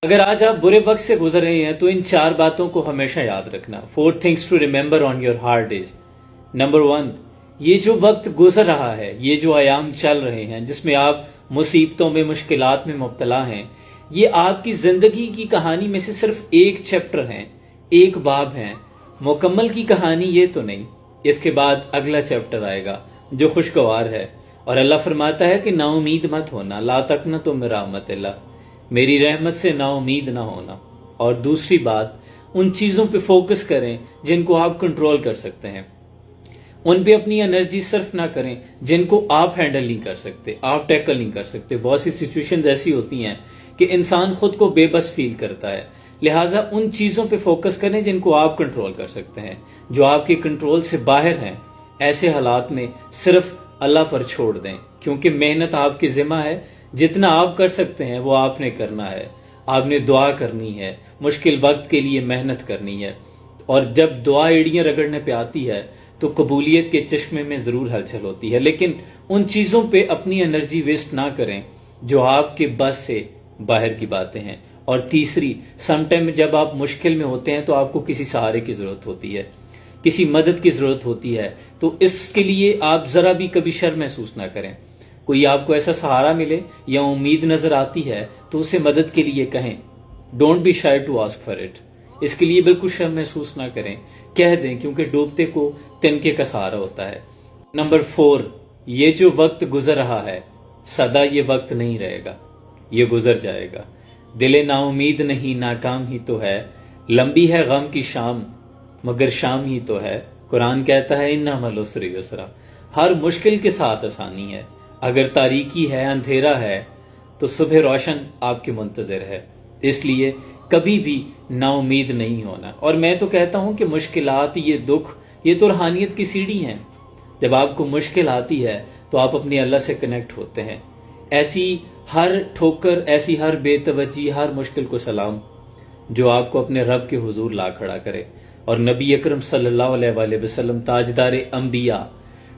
اگر آج آپ برے وقت سے گزر رہے ہیں تو ان 4 باتوں کو ہمیشہ یاد رکھنا. 4 things to remember on your hard days. Number 1، یہ جو وقت گزر رہا ہے، یہ جو ایام چل رہے ہیں جس میں آپ مصیبتوں میں، مشکلات میں مبتلا ہیں، یہ آپ کی زندگی کی کہانی میں سے صرف ایک چیپٹر ہیں، ایک باب ہیں. مکمل کی کہانی یہ تو نہیں. اس کے بعد اگلا چیپٹر آئے گا جو خوشگوار ہے، اور اللہ فرماتا ہے کہ نا امید مت ہونا، لا تقنطوا من رحمت اللہ، میری رحمت سے نا امید نہ ہونا. اور دوسری بات، ان چیزوں پہ فوکس کریں جن کو آپ کنٹرول کر سکتے ہیں، ان پہ اپنی انرجی صرف نہ کریں جن کو آپ ہینڈل نہیں کر سکتے، آپ ٹیکل نہیں کر سکتے. بہت سی سچویشنز ایسی ہوتی ہیں کہ انسان خود کو بے بس فیل کرتا ہے، لہٰذا ان چیزوں پہ فوکس کریں جن کو آپ کنٹرول کر سکتے ہیں. جو آپ کے کنٹرول سے باہر ہیں، ایسے حالات میں صرف اللہ پر چھوڑ دیں، کیونکہ محنت آپ کی ذمہ ہے. جتنا آپ کر سکتے ہیں وہ آپ نے کرنا ہے. آپ نے دعا کرنی ہے، مشکل وقت کے لیے محنت کرنی ہے، اور جب دعا ایڑیاں رگڑنے پہ آتی ہے تو قبولیت کے چشمے میں ضرور ہلچل ہوتی ہے. لیکن ان چیزوں پہ اپنی انرجی ویسٹ نہ کریں جو آپ کے بس سے باہر کی باتیں ہیں. اور تیسری، سم ٹائم جب آپ مشکل میں ہوتے ہیں تو آپ کو کسی سہارے کی ضرورت ہوتی ہے، کسی مدد کی ضرورت ہوتی ہے. تو اس کے لیے آپ ذرا بھی کبھی شرم محسوس نہ کریں. کوئی آپ کو ایسا سہارا ملے یا امید نظر آتی ہے تو اسے مدد کے لیے کہیں. Don't be shy to ask for it. اس کے لیے بالکل شرم محسوس نہ کریں، کہہ دیں، کیونکہ ڈوبتے کو تنکے کا سہارا ہوتا ہے. نمبر 4، یہ جو وقت گزر رہا ہے سدا یہ وقت نہیں رہے گا، یہ گزر جائے گا. دل نا امید نہیں، ناکام ہی تو ہے، لمبی ہے غم کی شام مگر شام ہی تو ہے. قرآن کہتا ہے ان مع العسر یسرا، ہر مشکل کے ساتھ آسانی ہے. اگر تاریکی ہے، اندھیرا ہے، تو صبح روشن آپ کے منتظر ہے. اس لیے کبھی بھی نا امید نہیں ہونا. اور میں تو کہتا ہوں کہ مشکلات، یہ دکھ، یہ تو روحانیت کی سیڑھی ہیں. جب آپ کو مشکل آتی ہے تو آپ اپنے اللہ سے کنیکٹ ہوتے ہیں. ایسی ہر ٹھوکر، ایسی ہر بے توجہی، ہر مشکل کو سلام جو آپ کو اپنے رب کے حضور لا کھڑا کرے. اور نبی اکرم صلی اللہ علیہ وآلہ وسلم تاجدار انبیاء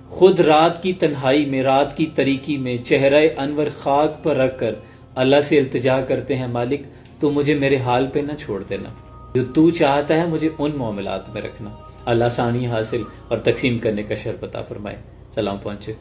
خود رات کی تنہائی میں، رات کی تاریکی میں چہرہ انور خاک پر رکھ کر اللہ سے التجا کرتے ہیں، مالک تو مجھے میرے حال پہ نہ چھوڑ دینا، جو تو چاہتا ہے مجھے ان معاملات میں رکھنا. اللہ آسانی حاصل اور تقسیم کرنے کا شرف عطا فرمائے. سلام پہنچے.